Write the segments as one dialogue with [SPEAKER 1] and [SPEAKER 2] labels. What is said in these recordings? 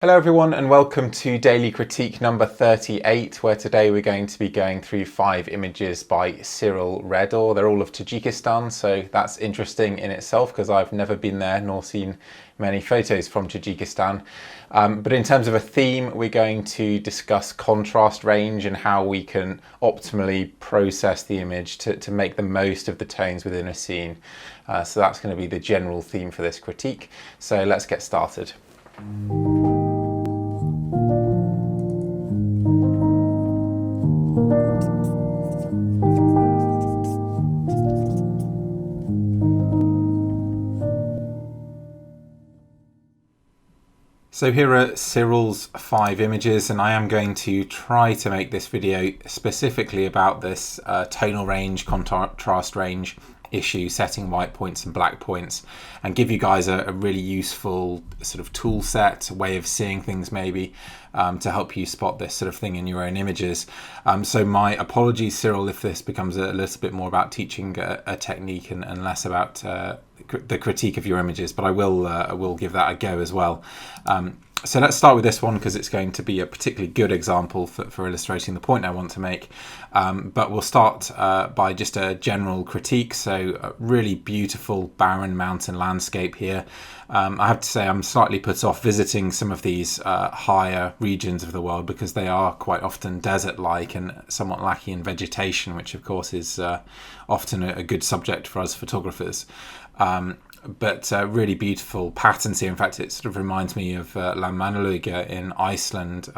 [SPEAKER 1] Hello everyone and welcome to Daily Critique number 38, where today we're going to be going through 5 images by Cyril Redor. They're all of Tajikistan, so that's interesting in itself because I've never been there nor seen many photos from Tajikistan. But in terms of a theme, we're going to discuss contrast range and how we can optimally process the image to make the most of the tones within a scene. So that's going to be the general theme for this critique. So let's get started. So here are Cyril's 5 images, and I am going to try to make this video specifically about this tonal range, contrast range issue, setting white points and black points, and give you guys a really useful sort of tool set, way of seeing things maybe, to help you spot this sort of thing in your own images. So my apologies, Cyril, if this becomes a little bit more about teaching a technique and less about the critique of your images, but I will give that a go as well. So let's start with this one because it's going to be a particularly good example for illustrating the point I want to make. But we'll start by just a general critique. So a really beautiful barren mountain landscape here. I have to say I'm slightly put off visiting some of these higher regions of the world because they are quite often desert-like and somewhat lacking in vegetation, which of course is often a good subject for us photographers. But really beautiful patterns here. In fact, it sort of reminds me of Landmannalaugar in Iceland,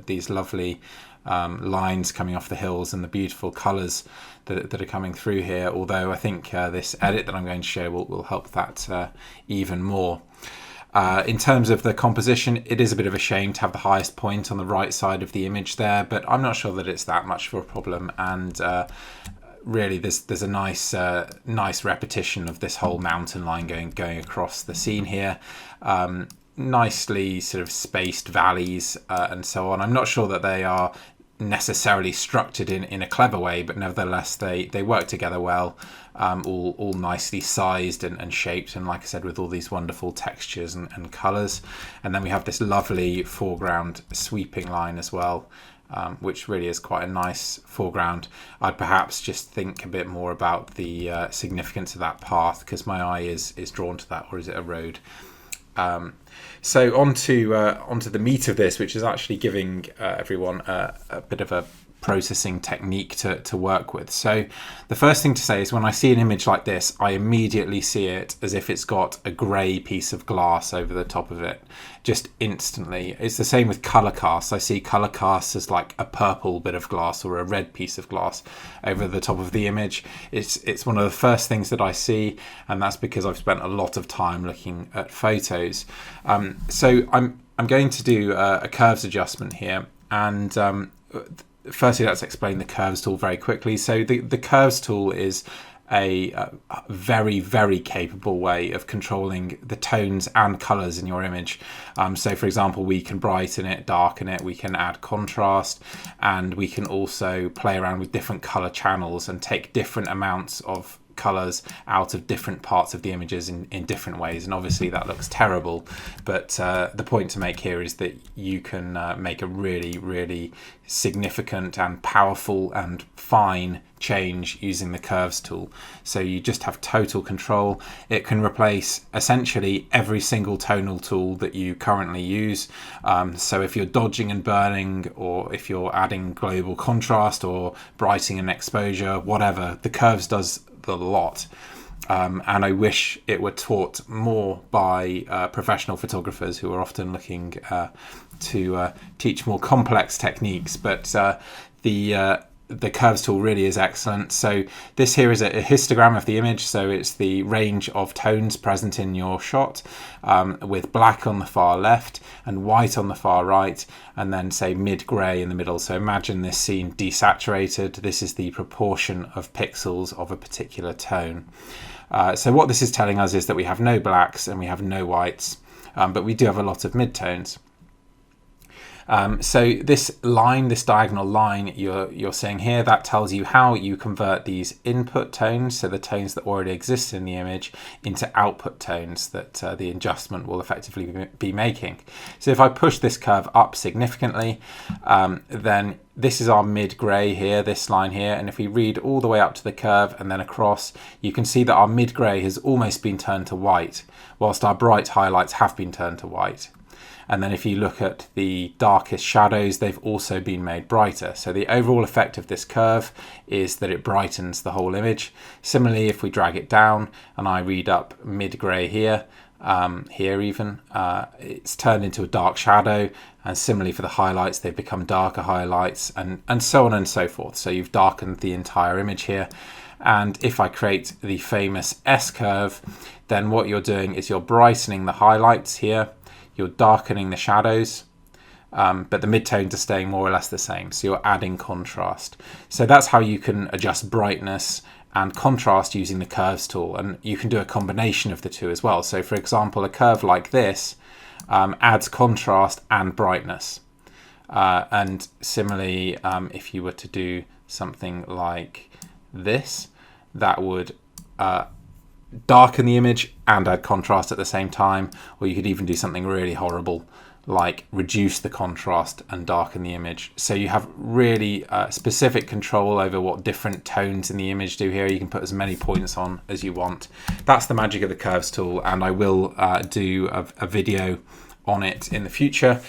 [SPEAKER 1] these lovely lines coming off the hills and the beautiful colours that are coming through here, although I think this edit that I'm going to show will help that even more. In terms of the composition, it is a bit of a shame to have the highest point on the right side of the image there, but I'm not sure that it's that much of a problem, and really there's a nice repetition of this whole mountain line going across the scene here. Nicely sort of spaced valleys and so on. I'm not sure that they are necessarily structured in a clever way, but nevertheless they work together well, all nicely sized and shaped, and like I said, with all these wonderful textures and colours. And then we have this lovely foreground sweeping line as well, which really is quite a nice foreground. I'd perhaps just think a bit more about the significance of that path, because my eye is drawn to that, or is it a road? So onto the meat of this, which is actually giving everyone a bit of a processing technique to work with. So the first thing to say is when I see an image like this, I immediately see it as if it's got a grey piece of glass over the top of it, just instantly. It's the same with colour casts. I see colour casts as like a purple bit of glass or a red piece of glass over the top of the image. It's one of the first things that I see, and that's because I've spent a lot of time looking at photos. So I'm going to do a curves adjustment here, and firstly, let's explain the curves tool very quickly. So the curves tool is a very, very capable way of controlling the tones and colours in your image. So for example, we can brighten it, darken it, we can add contrast, and we can also play around with different colour channels and take different amounts of colours out of different parts of the images in different ways. And obviously that looks terrible, but the point to make here is that you can make a really, really significant and powerful and fine change using the curves tool. So you just have total control. It can replace essentially every single tonal tool that you currently use. So if you're dodging and burning, or if you're adding global contrast or brightening and exposure, whatever, the curves does the lot. And I wish it were taught more by professional photographers who are often looking to teach more complex techniques, but the curves tool really is excellent. So this here is a histogram of the image, so it's the range of tones present in your shot, with black on the far left and white on the far right, and then say mid-grey in the middle. So imagine this scene desaturated. This is the proportion of pixels of a particular tone. So what this is telling us is that we have no blacks and we have no whites, but we do have a lot of midtones. So this line, this diagonal line you're seeing here, that tells you how you convert these input tones, so the tones that already exist in the image, into output tones that the adjustment will effectively be making. So if I push this curve up significantly, then this is our mid-grey here, this line here, and if we read all the way up to the curve and then across, you can see that our mid-grey has almost been turned to white, whilst our bright highlights have been turned to white. And then if you look at the darkest shadows, they've also been made brighter. So the overall effect of this curve is that it brightens the whole image. Similarly, if we drag it down and I read up mid-grey here, it's turned into a dark shadow. And similarly for the highlights, they've become darker highlights, and so on and so forth. So you've darkened the entire image here. And if I create the famous S curve, then what you're doing is you're brightening the highlights here. You're darkening the shadows, but the midtones are staying more or less the same. So you're adding contrast. So that's how you can adjust brightness and contrast using the curves tool. And you can do a combination of the two as well. So for example, a curve like this adds contrast and brightness. And similarly, if you were to do something like this, that would darken the image and add contrast at the same time, or you could even do something really horrible like reduce the contrast and darken the image. So you have really specific control over what different tones in the image do here. You can put as many points on as you want. That's the magic of the curves tool, and I will do a video on it in the future.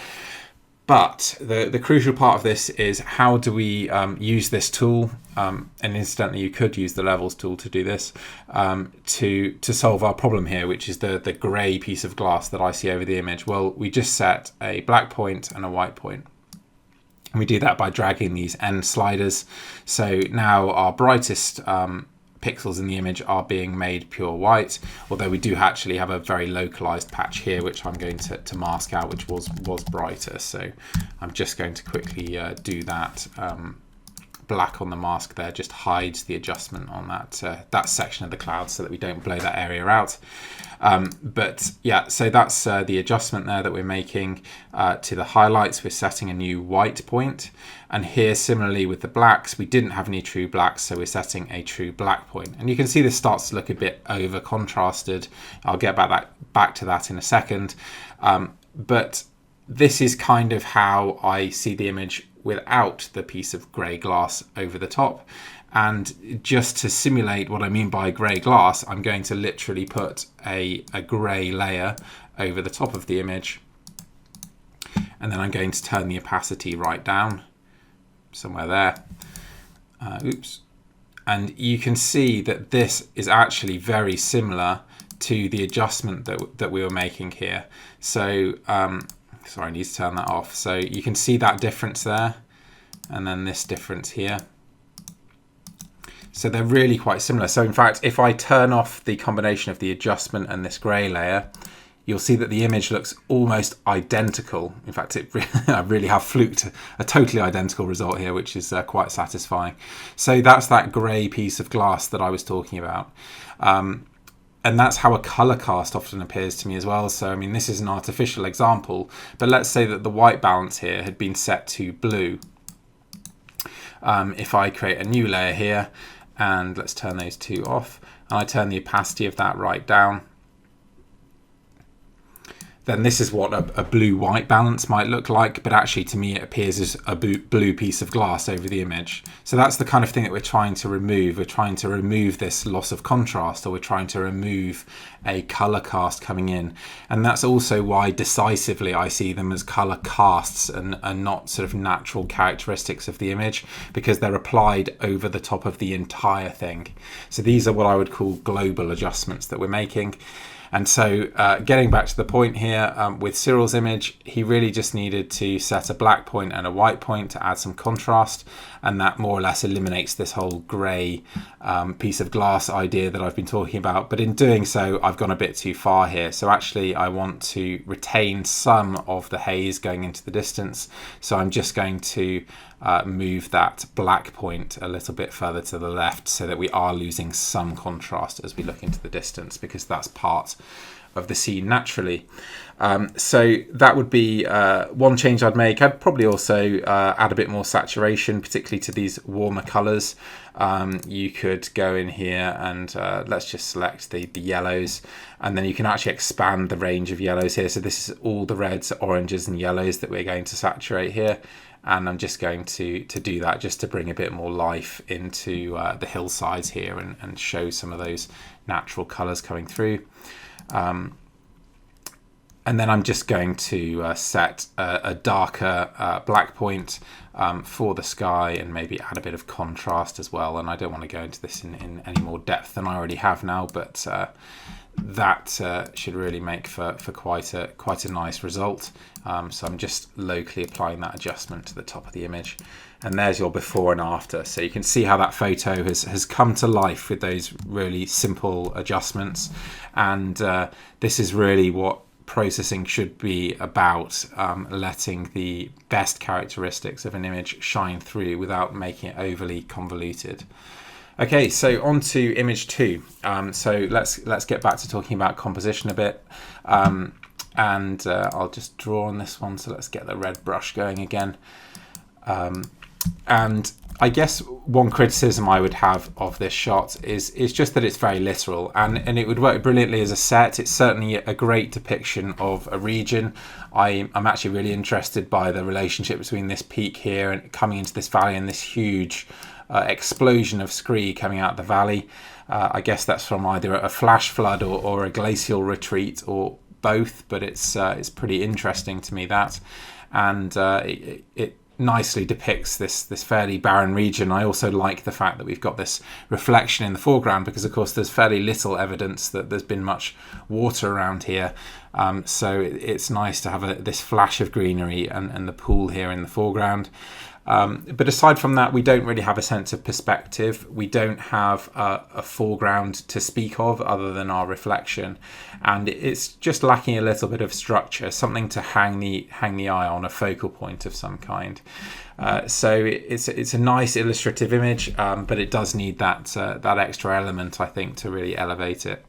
[SPEAKER 1] But the crucial part of this is how do we use this tool, and incidentally you could use the levels tool to do this, to solve our problem here, which is the grey piece of glass that I see over the image. Well, we just set a black point and a white point. And we do that by dragging these end sliders. So now our brightest pixels in the image are being made pure white, although we do actually have a very localized patch here which I'm going to mask out, which was brighter. So I'm just going to quickly do that. Black on the mask there just hides the adjustment on that section of the cloud so that we don't blow that area out. But yeah, so that's the adjustment there that we're making to the highlights. We're setting a new white point, and here similarly with the blacks, we didn't have any true blacks, so we're setting a true black point. And you can see this starts to look a bit over contrasted. I'll get back to that in a second. But this is kind of how I see the image without the piece of grey glass over the top. And just to simulate what I mean by grey glass, I'm going to literally put a grey layer over the top of the image. And then I'm going to turn the opacity right down, somewhere there. Oops. And you can see that this is actually very similar to the adjustment that we were making here. So, sorry, I need to turn that off. So you can see that difference there, and then this difference here. So they're really quite similar. So in fact, if I turn off the combination of the adjustment and this grey layer, you'll see that the image looks almost identical. In fact, I really have fluked a totally identical result here, which is quite satisfying. So that's that grey piece of glass that I was talking about. And that's how a color cast often appears to me as well. So, I mean, this is an artificial example, but let's say that the white balance here had been set to blue. If I create a new layer here, and let's turn those two off, and I turn the opacity of that right down, then this is what a blue-white balance might look like, but actually to me it appears as a blue piece of glass over the image. So that's the kind of thing that we're trying to remove. We're trying to remove this loss of contrast, or we're trying to remove a color cast coming in. And that's also why decisively I see them as color casts and not sort of natural characteristics of the image, because they're applied over the top of the entire thing. So these are what I would call global adjustments that we're making. And so getting back to the point here, with Cyril's image, he really just needed to set a black point and a white point to add some contrast. And that more or less eliminates this whole grey piece of glass idea that I've been talking about. But in doing so, I've gone a bit too far here. So actually, I want to retain some of the haze going into the distance. So I'm just going to move that black point a little bit further to the left so that we are losing some contrast as we look into the distance, because that's part the scene naturally. So that would be one change I'd make. I'd probably also add a bit more saturation, particularly to these warmer colours. You could go in here and let's just select the yellows, and then you can actually expand the range of yellows here. So this is all the reds, oranges and yellows that we're going to saturate here. And I'm just going to do that just to bring a bit more life into the hillsides here and show some of those natural colours coming through. And then I'm just going to set a darker black point for the sky and maybe add a bit of contrast as well. And I don't want to go into this in any more depth than I already have now, but that should really make for quite a nice result. So I'm just locally applying that adjustment to the top of the image. And there's your before and after. So you can see how that photo has come to life with those really simple adjustments. And this is really what processing should be about, letting the best characteristics of an image shine through without making it overly convoluted. Okay, so on to image 2. So let's get back to talking about composition a bit. And I'll just draw on this one. So let's get the red brush going again. And I guess one criticism I would have of this shot is just that it's very literal, and it would work brilliantly as a set. It's certainly a great depiction of a region. I'm actually really interested by the relationship between this peak here and coming into this valley and this huge explosion of scree coming out of the valley. I guess that's from either a flash flood or a glacial retreat or both, but it's pretty interesting to me, that. And it nicely depicts this fairly barren region. I also like the fact that we've got this reflection in the foreground, because of course there's fairly little evidence that there's been much water around here. So it's nice to have this flash of greenery and the pool here in the foreground. But aside from that, we don't really have a sense of perspective. We don't have a foreground to speak of other than our reflection, and it's just lacking a little bit of structure, something to hang the eye on, a focal point of some kind. So it's a nice illustrative image, but it does need that extra element, I think, to really elevate it.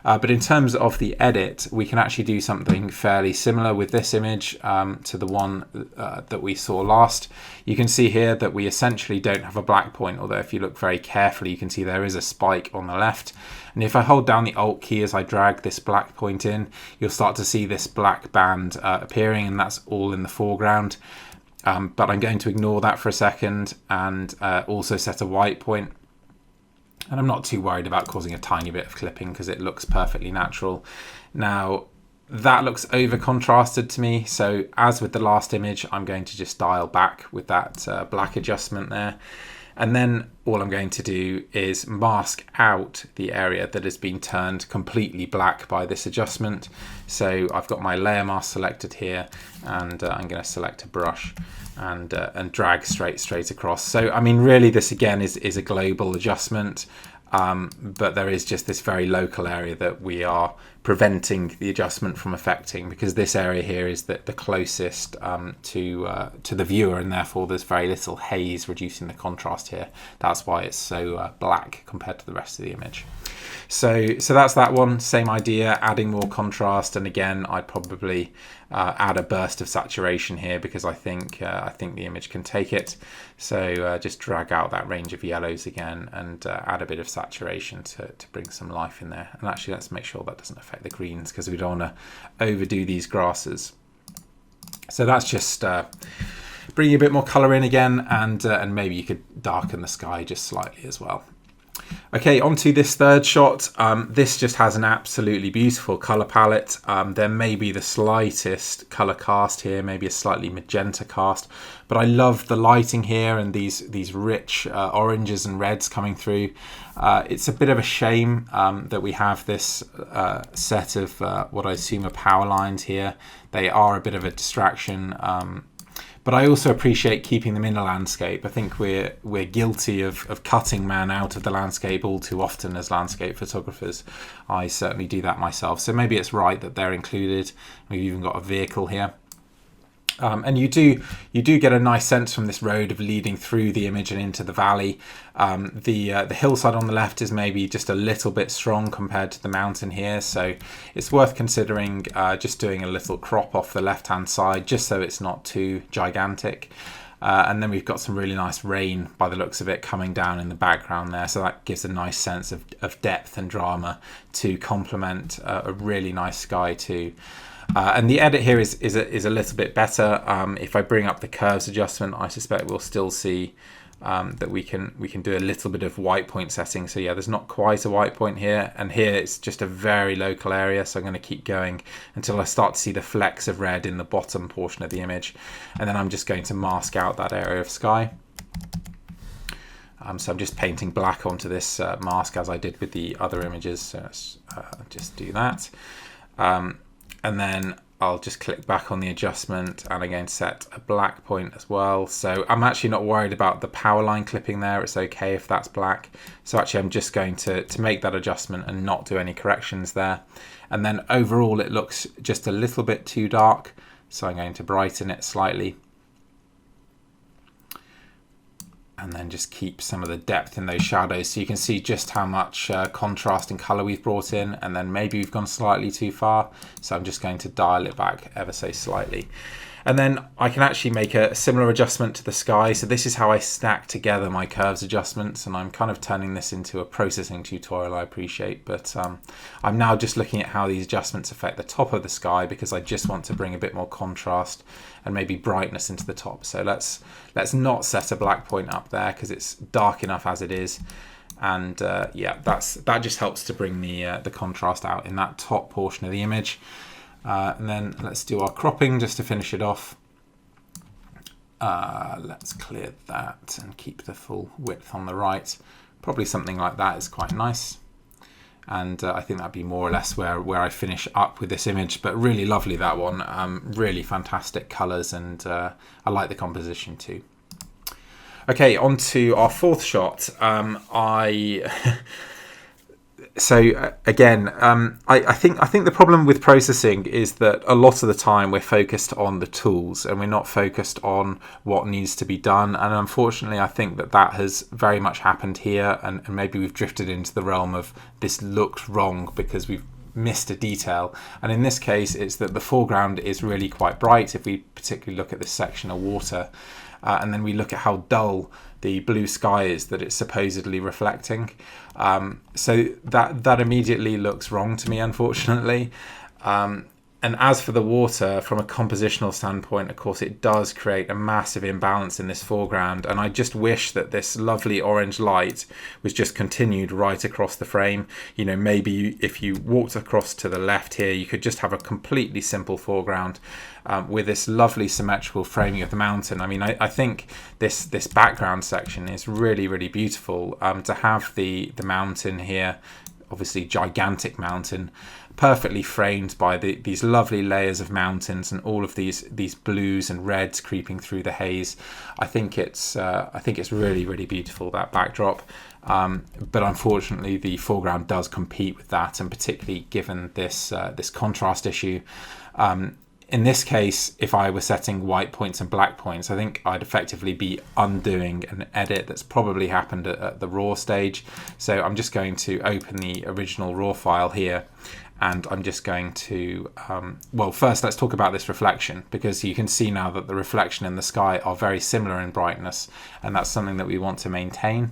[SPEAKER 1] But in terms of the edit, we can actually do something fairly similar with this image to the one that we saw last. You can see here that we essentially don't have a black point, although if you look very carefully, you can see there is a spike on the left. And if I hold down the Alt key as I drag this black point in, you'll start to see this black band appearing, and that's all in the foreground. But I'm going to ignore that for a second and also set a white point. And I'm not too worried about causing a tiny bit of clipping because it looks perfectly natural. Now, that looks over contrasted to me. So as with the last image, I'm going to just dial back with that black adjustment there. And then all I'm going to do is mask out the area that has been turned completely black by this adjustment. So I've got my layer mask selected here, and I'm going to select a brush and drag straight across. So I mean, really, this again is a global adjustment, but there is just this very local area that we are preventing the adjustment from affecting, because this area here is the closest to the viewer, and therefore there's very little haze reducing the contrast here. That's why it's so black compared to the rest of the image. So that's that one. Same idea, adding more contrast, and again I'd probably add a burst of saturation here because I think the image can take it. So just drag out that range of yellows again and add a bit of saturation to bring some life in there. And actually, let's make sure that doesn't affect the greens because we don't want to overdo these grasses. So that's just bringing a bit more colour in again, and maybe you could darken the sky just slightly as well. Okay, on to this third shot. This just has an absolutely beautiful colour palette. There may be the slightest colour cast here, maybe a slightly magenta cast, but I love the lighting here and these rich oranges and reds coming through. It's a bit of a shame that we have this set of what I assume are power lines here. They are a bit of a distraction. But I also appreciate keeping them in a landscape. I think we're guilty of cutting man out of the landscape all too often as landscape photographers. I certainly do that myself. So maybe it's right that they're included. We've even got a vehicle here. And you do get a nice sense from this road of leading through the image and into the valley. The hillside on the left is maybe just a little bit strong compared to the mountain here, so it's worth considering just doing a little crop off the left hand side just so it's not too gigantic. And then we've got some really nice rain by the looks of it coming down in the background there, so that gives a nice sense of depth and drama to complement a really nice sky too. And the edit here is a little bit better. If I bring up the curves adjustment, I suspect we'll still see that we can do a little bit of white point setting. So yeah, there's not quite a white point here, and here it's just a very local area, so I'm going to keep going until I start to see the flecks of red in the bottom portion of the image, and then I'm just going to mask out that area of sky. So I'm just painting black onto this mask as I did with the other images, so let's just do that. And then I'll just click back on the adjustment and again set a black point as well. So I'm actually not worried about the power line clipping there. It's okay if that's black. So actually I'm just going to make that adjustment and not do any corrections there. And then overall it looks just a little bit too dark. So I'm going to brighten it slightly. And then just keep some of the depth in those shadows so you can see just how much contrast and colour we've brought in, and then maybe we've gone slightly too far, so I'm just going to dial it back ever so slightly. And then I can actually make a similar adjustment to the sky. So this is how I stack together my curves adjustments, and I'm kind of turning this into a processing tutorial, I appreciate, but I'm now just looking at how these adjustments affect the top of the sky because I just want to bring a bit more contrast and maybe brightness into the top. So let's not set a black point up there because it's dark enough as it is. And yeah, that just helps to bring the contrast out in that top portion of the image. And then let's do our cropping just to finish it off. Let's clear that and keep the full width on the right. Probably something like that is quite nice. And I think that'd be more or less where I finish up with this image, but really lovely, that one. Really fantastic colours, and I like the composition too. Okay, on to our fourth shot. So again, I think the problem with processing is that a lot of the time we're focused on the tools and we're not focused on what needs to be done. And unfortunately, I think that has very much happened here, and maybe we've drifted into the realm of this looks wrong because we've missed a detail. And in this case, it's that the foreground is really quite bright. If we particularly look at this section of water, and then we look at how dull the blue sky is that it's supposedly reflecting. So that immediately looks wrong to me, unfortunately. And as for the water, from a compositional standpoint, of course, it does create a massive imbalance in this foreground. And I just wish that this lovely orange light was just continued right across the frame. You know, maybe if you walked across to the left here, you could just have a completely simple foreground with this lovely symmetrical framing of the mountain. I mean, I think this background section is really, really beautiful. To have the mountain here, obviously gigantic mountain, perfectly framed by these lovely layers of mountains and all of these blues and reds creeping through the haze. I think it's really, really beautiful, that backdrop. But unfortunately, the foreground does compete with that, and particularly given this contrast issue. In this case, if I were setting white points and black points, I think I'd effectively be undoing an edit that's probably happened at the raw stage. So I'm just going to open the original raw file here, and I'm just going to, well, first let's talk about this reflection, because you can see now that the reflection and the sky are very similar in brightness, and that's something that we want to maintain.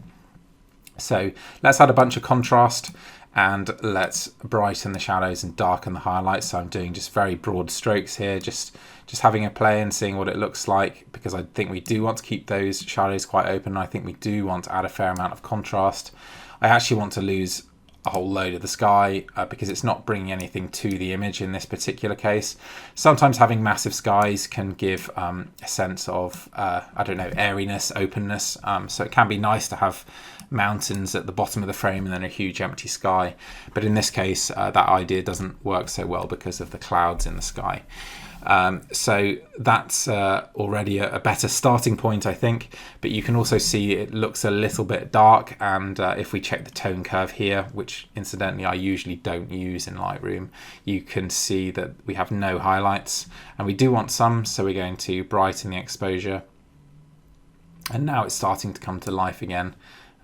[SPEAKER 1] So let's add a bunch of contrast, and let's brighten the shadows and darken the highlights. So I'm doing just very broad strokes here, just having a play and seeing what it looks like, because I think we do want to keep those shadows quite open. I think we do want to add a fair amount of contrast. I actually want to lose a whole load of the sky because it's not bringing anything to the image in this particular case. Sometimes having massive skies can give a sense of, I don't know, airiness, openness. So it can be nice to have mountains at the bottom of the frame and then a huge empty sky. But in this case, that idea doesn't work so well because of the clouds in the sky. So that's already a better starting point, I think. But you can also see it looks a little bit dark. And if we check the tone curve here, which incidentally I usually don't use in Lightroom, you can see that we have no highlights. And we do want some, so we're going to brighten the exposure. And now it's starting to come to life again.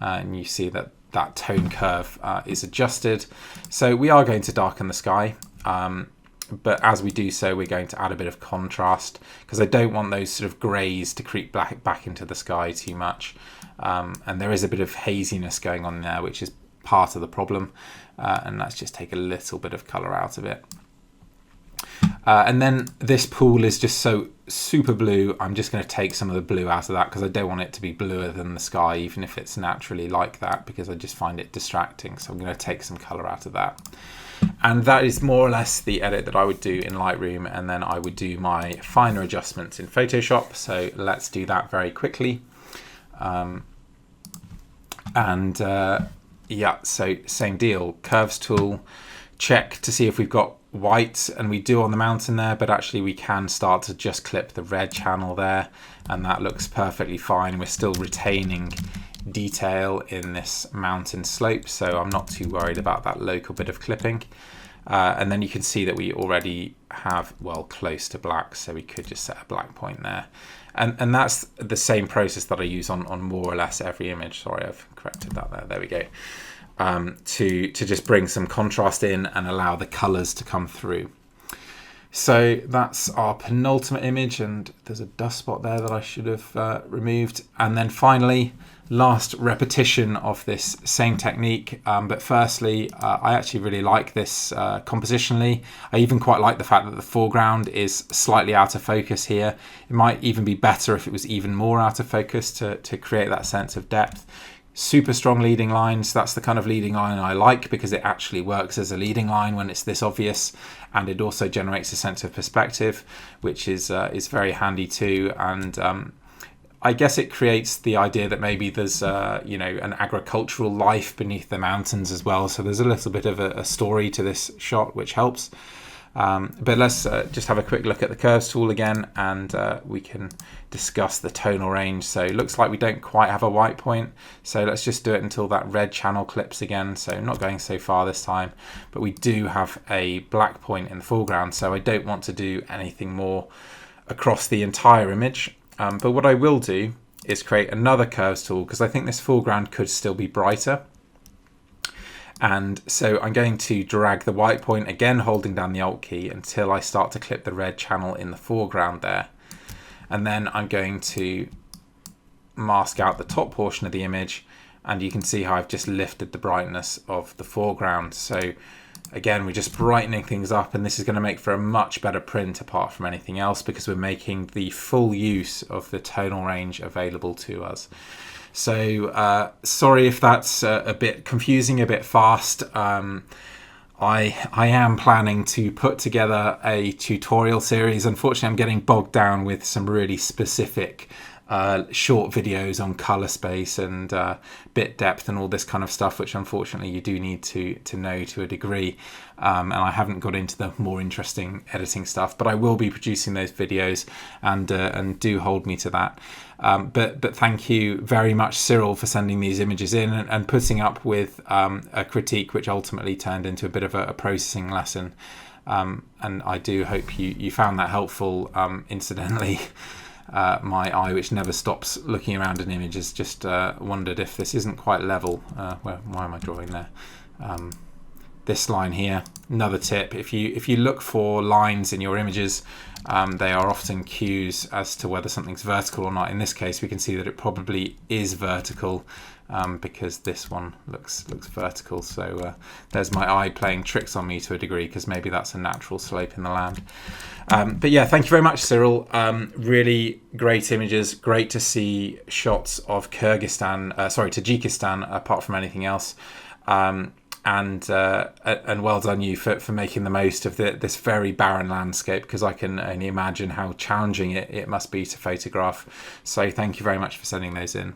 [SPEAKER 1] And you see that that tone curve is adjusted. So we are going to darken the sky. But as we do so, we're going to add a bit of contrast because I don't want those sort of greys to creep back into the sky too much. And there is a bit of haziness going on there, which is part of the problem. And let's just take a little bit of colour out of it. And then this pool is just so super blue. I'm just going to take some of the blue out of that because I don't want it to be bluer than the sky, even if it's naturally like that, because I just find it distracting. So I'm going to take some colour out of that. And that is more or less the edit that I would do in Lightroom, and then I would do my finer adjustments in Photoshop. So let's do that very quickly. Yeah, so same deal, curves tool, check to see if we've got white, and we do on the mountain there, but actually we can start to just clip the red channel there, and that looks perfectly fine. We're still retaining detail in this mountain slope, so I'm not too worried about that local bit of clipping. And then you can see that we already have, well, close to black, so we could just set a black point there. And that's the same process that I use on more or less every image. Sorry, I've corrected that there. There we go. To just bring some contrast in and allow the colors to come through. So that's our penultimate image, and there's a dust spot there that I should have removed. And then finally, last repetition of this same technique. But firstly, I actually really like this compositionally. I even quite like the fact that the foreground is slightly out of focus here. It might even be better if it was even more out of focus to create that sense of depth. Super strong leading lines. That's the kind of leading line I like because it actually works as a leading line when it's this obvious, and it also generates a sense of perspective, which is very handy too. And I guess it creates the idea that maybe there's you know, an agricultural life beneath the mountains as well. So there's a little bit of a story to this shot, which helps. But let's just have a quick look at the curves tool again, and we can discuss the tonal range. So it looks like we don't quite have a white point, so let's just do it until that red channel clips again. So not going so far this time, but we do have a black point in the foreground, so I don't want to do anything more across the entire image. But what I will do is create another curves tool because I think this foreground could still be brighter. And so I'm going to drag the white point again, holding down the Alt key until I start to clip the red channel in the foreground there. And then I'm going to mask out the top portion of the image, and you can see how I've just lifted the brightness of the foreground. So again, we're just brightening things up, and this is going to make for a much better print apart from anything else because we're making the full use of the tonal range available to us. So sorry if that's a bit confusing, a bit fast. I am planning to put together a tutorial series. Unfortunately, I'm getting bogged down with some really specific short videos on color space and bit depth and all this kind of stuff, which unfortunately you do need to know to a degree. And I haven't got into the more interesting editing stuff, but I will be producing those videos, and do hold me to that. But thank you very much, Cyril, for sending these images in and putting up with a critique, which ultimately turned into a bit of a processing lesson. And I do hope you found that helpful. Incidentally, my eye, which never stops looking around an image, has just wondered if this isn't quite level. Why am I drawing there? This line here, another tip, if you look for lines in your images, they are often cues as to whether something's vertical or not. In this case, we can see that it probably is vertical because this one looks vertical. So there's my eye playing tricks on me to a degree because maybe that's a natural slope in the land. But yeah, thank you very much, Cyril. Really great images. Great to see shots of Tajikistan apart from anything else. And well done you for making the most of this very barren landscape, because I can only imagine how challenging it must be to photograph. So thank you very much for sending those in.